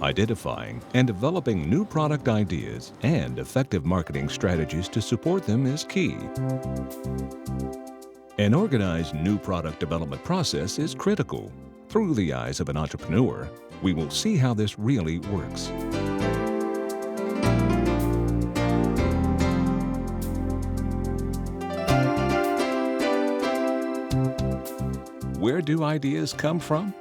Identifying and developing new product ideas and effective marketing strategies to support them is key. An organized new product development process is critical. Through the eyes of an entrepreneur, we will see how this really works. Where do ideas come from?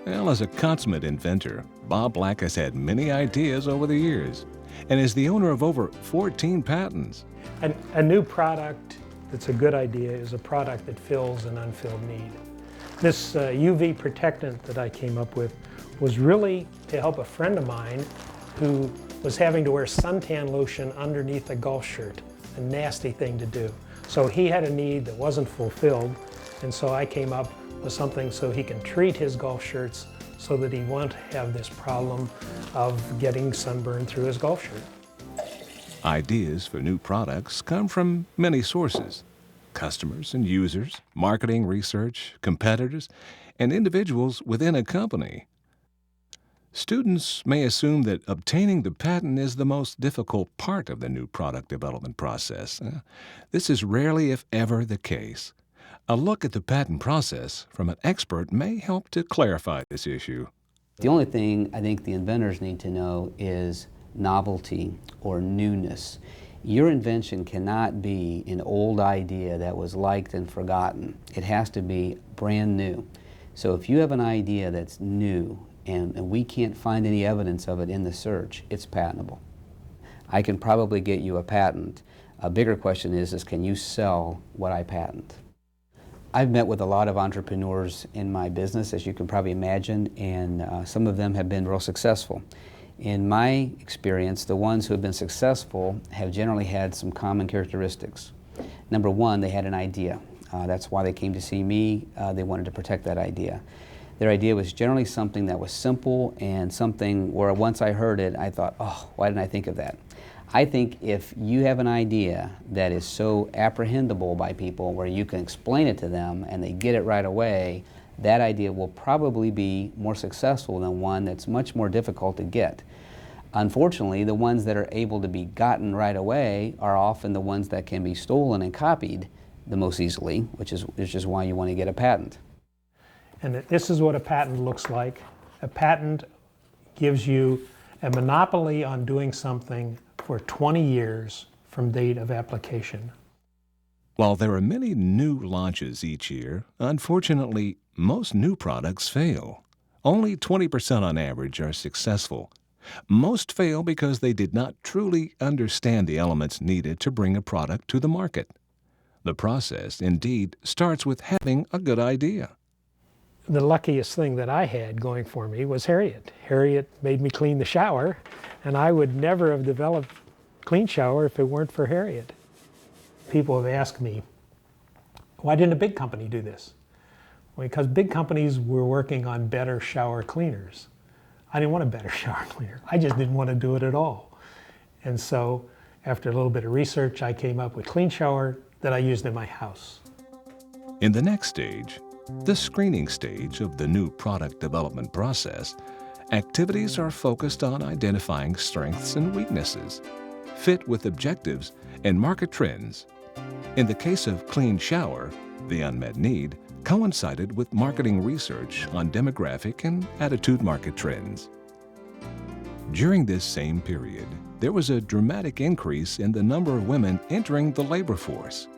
Well, as a consummate inventor, Bob Black has had many ideas over the years and is the owner of over 14 patents. A new product that's a good idea is a product that fills an unfilled need. This UV protectant that I came up with was really to help a friend of mine who was having to wear suntan lotion underneath a golf shirt, a nasty thing to do. So he had a need that wasn't fulfilled, and so I came up with something so he can treat his golf shirts so that he won't have this problem of getting sunburn through his golf shirt. Ideas for new products come from many sources: customers and users, marketing research, competitors, and individuals within a company. Students may assume that obtaining the patent is the most difficult part of the new product development process. This is rarely, if ever, the case. A look at the patent process from an expert may help to clarify this issue. The only thing I think the inventors need to know is novelty or newness. Your invention cannot be an old idea that was liked and forgotten. It has to be brand new. So if you have an idea that's new and we can't find any evidence of it in the search, it's patentable. I can probably get you a patent. A bigger question is can you sell what I patent? I've met with a lot of entrepreneurs in my business, as you can probably imagine, and some of them have been real successful. In my experience, the ones who have been successful have generally had some common characteristics. Number one, they had an idea. That's why they came to see me. They wanted to protect that idea. Their idea was generally something that was simple and something where once I heard it, I thought, oh, why didn't I think of that? I think if you have an idea that is so apprehendable by people where you can explain it to them and they get it right away, that idea will probably be more successful than one that's much more difficult to get. Unfortunately, the ones that are able to be gotten right away are often the ones that can be stolen and copied the most easily, which is why you want to get a patent. And this is what a patent looks like. A patent gives you a monopoly on doing something for 20 years from date of application. While there are many new launches each year, unfortunately, most new products fail. Only 20% on average are successful. Most fail because they did not truly understand the elements needed to bring a product to the market. The process, indeed, starts with having a good idea. The luckiest thing that I had going for me was Harriet. Harriet made me clean the shower, and I would never have developed Clean Shower if it weren't for Harriet. People have asked me, why didn't a big company do this? Well, because big companies were working on better shower cleaners. I didn't want a better shower cleaner. I just didn't want to do it at all. And so, after a little bit of research, I came up with Clean Shower that I used in my house. In the next stage, the screening stage of the new product development process, activities are focused on identifying strengths and weaknesses, fit with objectives, and market trends. In the case of Clean Shower, the unmet need coincided with marketing research on demographic and attitude market trends. During this same period, there was a dramatic increase in the number of women entering the labor force.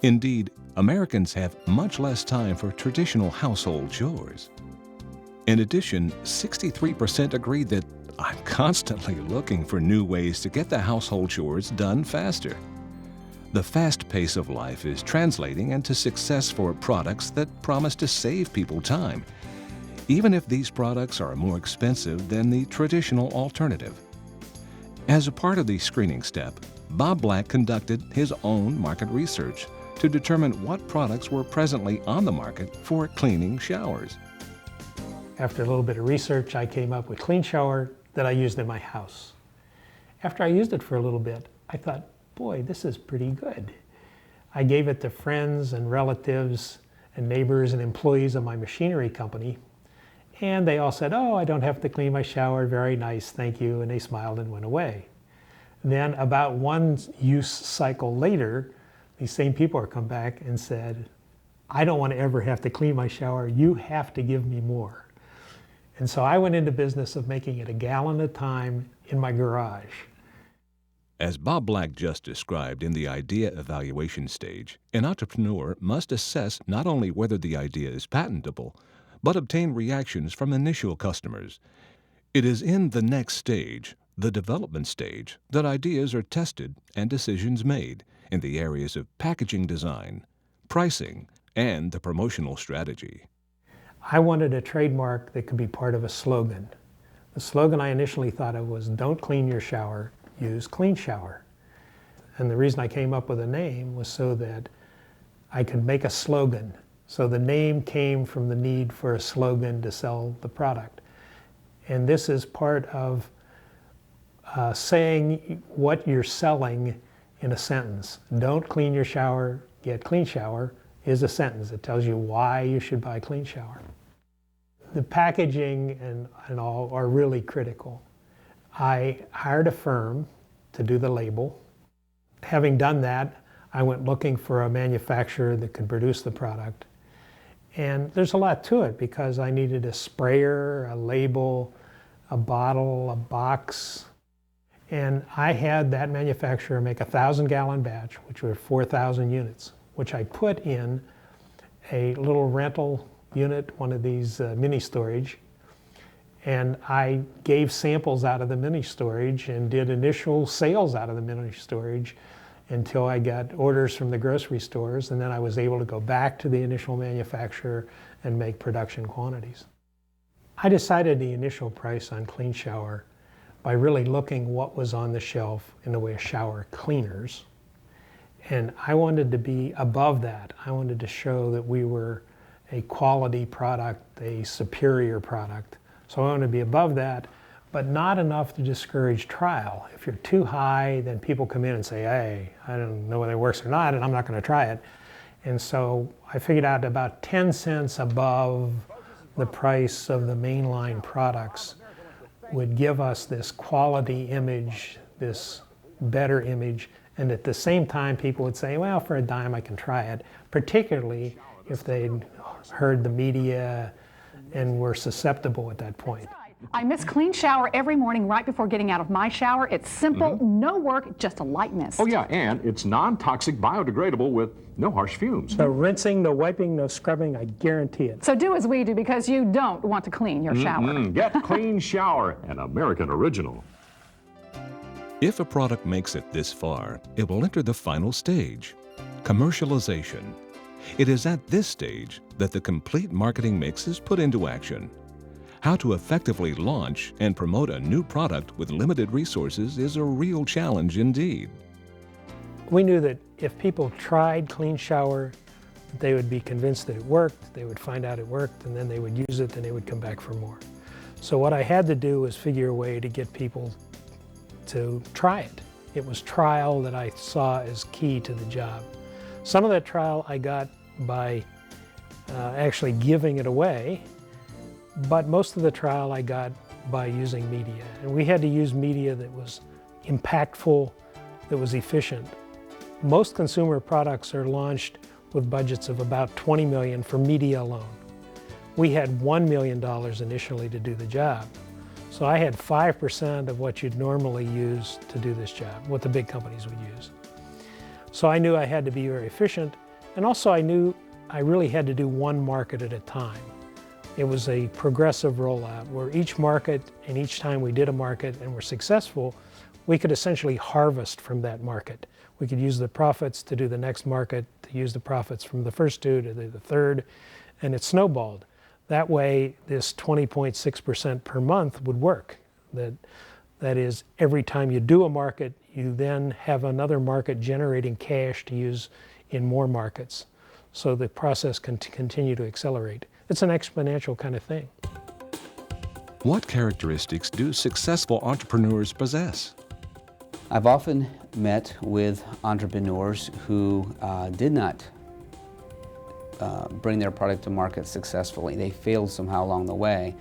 Indeed, Americans have much less time for traditional household chores. In addition, 63% agreed that I'm constantly looking for new ways to get the household chores done faster. The fast pace of life is translating into success for products that promise to save people time, even if these products are more expensive than the traditional alternative. As a part of the screening step, Bob Black conducted his own market research to determine what products were presently on the market for cleaning showers. After a little bit of research, I came up with Clean Shower that I used in my house. After I used it for a little bit, I thought, boy, this is pretty good. I gave it to friends and relatives and neighbors and employees of my machinery company, And they all said, oh, I don't have to clean my shower, very nice, thank you, and they smiled and went away. Then about one use cycle later, these same people come back and said, I don't want to ever have to clean my shower, you have to give me more. And so I went into business of making it a gallon at a time in my garage. As Bob Black just described in the idea evaluation stage, an entrepreneur must assess not only whether the idea is patentable, but obtain reactions from initial customers. It is in the next stage, the development stage, that ideas are tested and decisions made in the areas of packaging design, pricing, and the promotional strategy. I wanted a trademark that could be part of a slogan. The slogan I initially thought of was, don't clean your shower, use Clean Shower. And the reason I came up with a name was so that I could make a slogan. So the name came from the need for a slogan to sell the product. And this is part of saying what you're selling in a sentence. Don't clean your shower, get Clean Shower is a sentence. It tells you why you should buy Clean Shower. The packaging and all are really critical. I hired a firm to do the label. Having done that, I went looking for a manufacturer that could produce the product. And there's a lot to it because I needed a sprayer, a label, a bottle, a box. And I had that manufacturer make a 1,000-gallon batch, which were 4,000 units, which I put in a little rental unit, one of these mini storage. And I gave samples out of the mini storage and did initial sales out of the mini storage until I got orders from the grocery stores, and then I was able to go back to the initial manufacturer and make production quantities. I decided the initial price on Clean Shower by really looking what was on the shelf in the way of shower cleaners. And I wanted to be above that. I wanted to show that we were a quality product, a superior product. So I wanted to be above that, but not enough to discourage trial. If you're too high, then people come in and say, hey, I don't know whether it works or not, and I'm not going to try it. And so I figured out about 10 cents above the price of the mainline products would give us this quality image, this better image, and at the same time people would say, well, for a dime I can try it, particularly if they'd heard the media and were susceptible at that point. I miss Clean Shower every morning right before getting out of my shower. It's simple, no work, just a light mist. Oh yeah, and it's non-toxic, biodegradable with no harsh fumes. No rinsing, no wiping, no scrubbing, I guarantee it. So do as we do because you don't want to clean your shower. Get Clean Shower, an American original. If a product makes it this far, it will enter the final stage, commercialization. It is at this stage that the complete marketing mix is put into action. How to effectively launch and promote a new product with limited resources is a real challenge indeed. We knew that if people tried Clean Shower, they would be convinced that it worked, they would find out it worked, and then they would use it and they would come back for more. So what I had to do was figure a way to get people to try it. It was trial that I saw as key to the job. Some of that trial I got by actually giving it away, but most of the trial I got by using media. And we had to use media that was impactful, that was efficient. Most consumer products are launched with budgets of about $20 million for media alone. We had $1 million initially to do the job. So I had 5% of what you'd normally use to do this job, what the big companies would use. So I knew I had to be very efficient, and also I knew I really had to do one market at a time. It was a progressive rollout where each market and each time we did a market and were successful, we could essentially harvest from that market. We could use the profits to do the next market, to use the profits from the first two to do the third, and it snowballed. That way, this 20.6% per month would work. That is, every time you do a market, you then have another market generating cash to use in more markets. So the process can continue to accelerate. It's an exponential kind of thing. What characteristics do successful entrepreneurs possess? I've often met with entrepreneurs who did not bring their product to market successfully. They failed somehow along the way.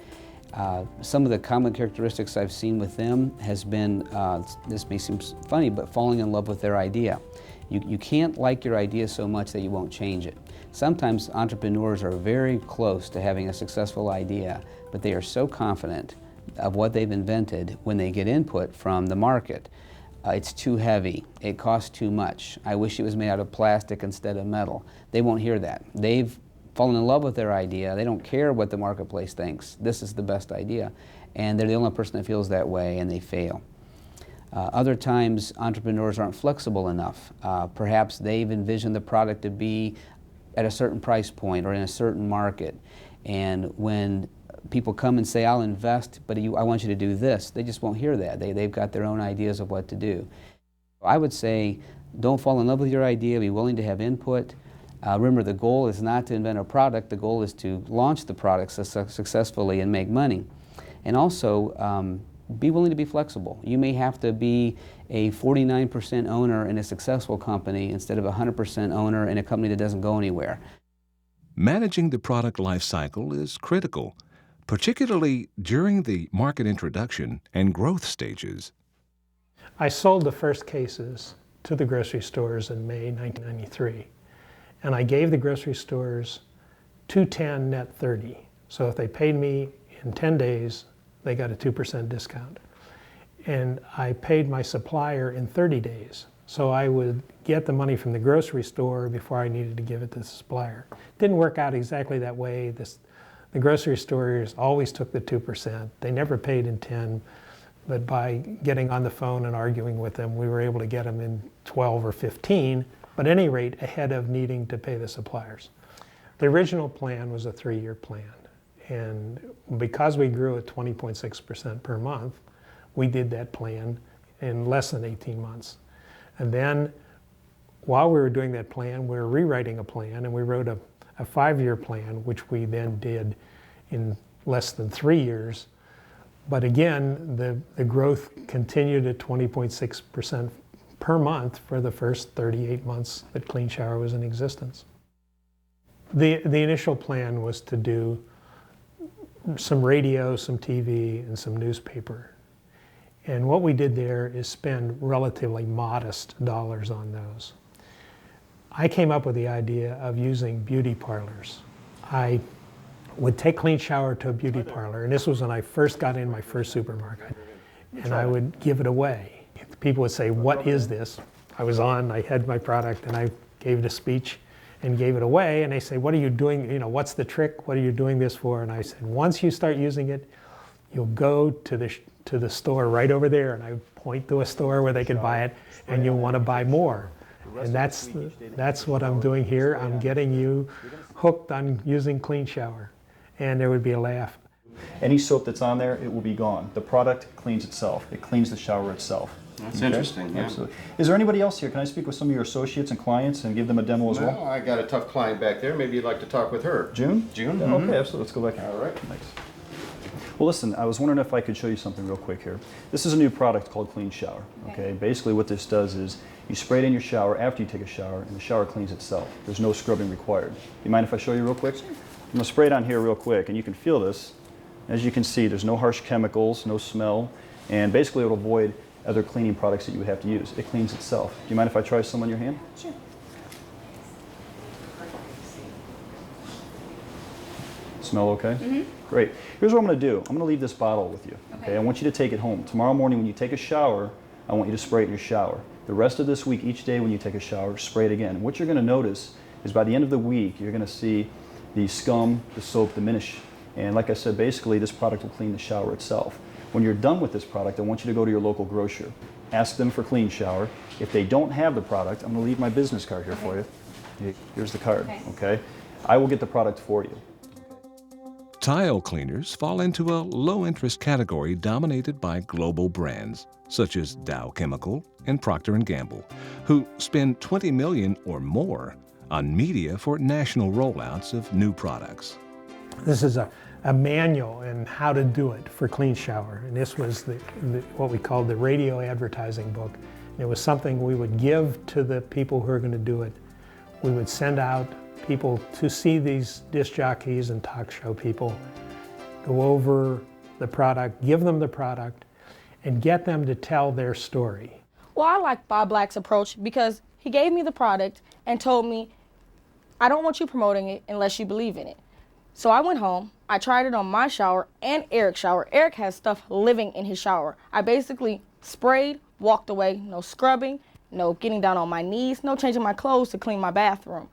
Some of the common characteristics I've seen with them has been, this may seem funny, but falling in love with their idea. You can't like your idea so much that you won't change it. Sometimes entrepreneurs are very close to having a successful idea, but they are so confident of what they've invented when they get input from the market. It's too heavy, it costs too much, I wish it was made out of plastic instead of metal. They won't hear that. They've fallen in love with their idea, they don't care what the marketplace thinks, this is the best idea, and they're the only person that feels that way and they fail. Other times entrepreneurs aren't flexible enough. Perhaps they've envisioned the product to be at a certain price point or in a certain market, and when people come and say, I'll invest, but I want you to do this, they just won't hear that. They've got their own ideas of what to do. I would say, don't fall in love with your idea, be willing to have input. Remember, the goal is not to invent a product, the goal is to launch the product successfully and make money. And also, be willing to be flexible. You may have to be a 49% owner in a successful company instead of a 100% owner in a company that doesn't go anywhere. Managing the product life cycle is critical, particularly during the market introduction and growth stages. I sold the first cases to the grocery stores in May 1993, and I gave the grocery stores $210 net 30. So if they paid me in 10 days, they got a 2% discount. And I paid my supplier in 30 days. So I would get the money from the grocery store before I needed to give it to the supplier. Didn't work out exactly that way. The grocery stores always took the 2%. They never paid in 10, but by getting on the phone and arguing with them, we were able to get them in 12 or 15, but at any rate, ahead of needing to pay the suppliers. The original plan was a 3-year plan. And because we grew at 20.6% per month, we did that plan in less than 18 months. And then while we were doing that plan, we were rewriting a plan, and we wrote a 5-year plan, which we then did in less than 3 years. But again, the growth continued at 20.6% per month for the first 38 months that Clean Shower was in existence. The initial plan was to do some radio, some TV, and some newspaper. And what we did there is spend relatively modest dollars on those. I came up with the idea of using beauty parlors. I would take Clean Shower to a beauty parlor, and this was when I first got in my first supermarket, and I would give it away. People would say, what is this? I had my product, and I gave it a speech and gave it away, and they say, what are you doing, what's the trick? What are you doing this for? And I said, once you start using it, you'll go to the store right over there, and I point to a store where they can buy it, and you'll want to buy more. And that's what I'm doing here. I'm getting you hooked on using Clean Shower. And there would be a laugh. Any soap that's on there, it will be gone. The product cleans itself. It cleans the shower itself. That's interesting, yeah. Absolutely. Is there anybody else here? Can I speak with some of your associates and clients and give them a demo as well? Well, I got a tough client back there. Maybe you'd like to talk with her. June? June? Yeah, okay, absolutely. Let's go back here. All right. Thanks. Well, listen, I was wondering if I could show you something real quick here. This is a new product called Clean Shower. Okay. Basically what this does is you spray it in your shower after you take a shower, and the shower cleans itself. There's no scrubbing required. You mind if I show you real quick? Sure. I'm going to spray it on here real quick, and you can feel this. As you can see, there's no harsh chemicals, no smell, and basically it'll avoid other cleaning products that you would have to use. It cleans itself. Do you mind if I try some on your hand? Sure. Smell okay? Mm-hmm. Great. Here's what I'm going to do. I'm going to leave this bottle with you. Okay. I want you to take it home. Tomorrow morning when you take a shower, I want you to spray it in your shower. The rest of this week, each day when you take a shower, spray it again. And what you're going to notice is by the end of the week, you're going to see the scum, the soap diminish. And like I said, basically this product will clean the shower itself. When you're done with this product, I want you to go to your local grocer. Ask them for Clean Shower. If they don't have the product, I'm going to leave my business card here for you. Here's the card, okay? I will get the product for you. Tile cleaners fall into a low-interest category dominated by global brands, such as Dow Chemical and Procter & Gamble, who spend $20 million or more on media for national rollouts of new products. This is a manual in how to do it for Clean Shower. And this was what we called the radio advertising book. And it was something we would give to the people who are going to do it. We would send out people to see these disc jockeys and talk show people, go over the product, give them the product, and get them to tell their story. Well, I like Bob Black's approach because he gave me the product and told me, I don't want you promoting it unless you believe in it. So I went home, I tried it on my shower and Eric's shower. Eric has stuff living in his shower. I basically sprayed, walked away, no scrubbing, no getting down on my knees, no changing my clothes to clean my bathroom.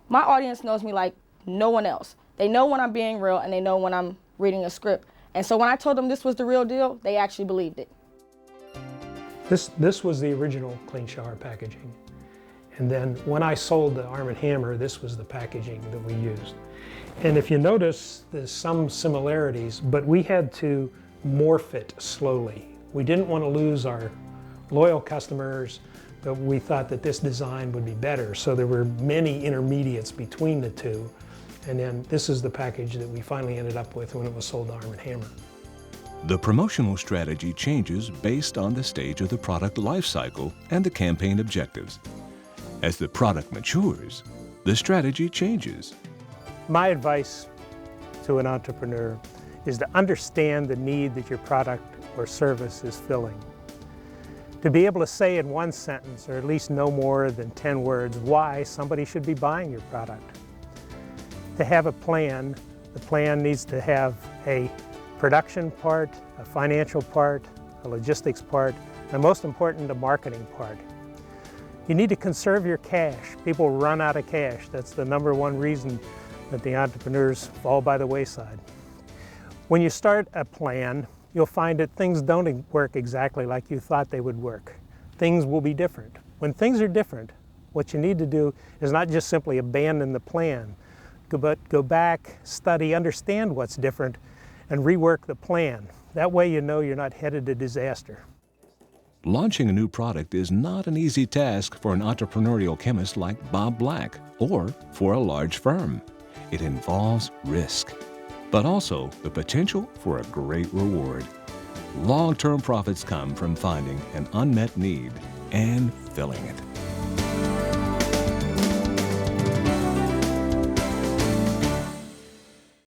My audience knows me like no one else. They know when I'm being real and they know when I'm reading a script. And so when I told them this was the real deal, they actually believed it. This was the original clean shower packaging. And then when I sold the Arm & Hammer, this was the packaging that we used. And if you notice, there's some similarities, but we had to morph it slowly. We didn't want to lose our loyal customers, but we thought that this design would be better. So there were many intermediates between the two. And then this is the package that we finally ended up with when it was sold to Arm & Hammer. The promotional strategy changes based on the stage of the product life cycle and the campaign objectives. As the product matures, the strategy changes. My advice to an entrepreneur is to understand the need that your product or service is filling. To be able to say in one sentence, or at least no more than 10 words, why somebody should be buying your product. To have a plan, the plan needs to have a production part, a financial part, a logistics part, and most important, a marketing part. You need to conserve your cash. People run out of cash. That's the #1 reason that the entrepreneurs fall by the wayside. When you start a plan, you'll find that things don't work exactly like you thought they would work. Things will be different. When things are different, what you need to do is not just simply abandon the plan, but go back, study, understand what's different, and rework the plan. That way you know you're not headed to disaster. Launching a new product is not an easy task for an entrepreneurial chemist like Bob Black or for a large firm. It involves risk, but also the potential for a great reward. Long-term profits come from finding an unmet need and filling it.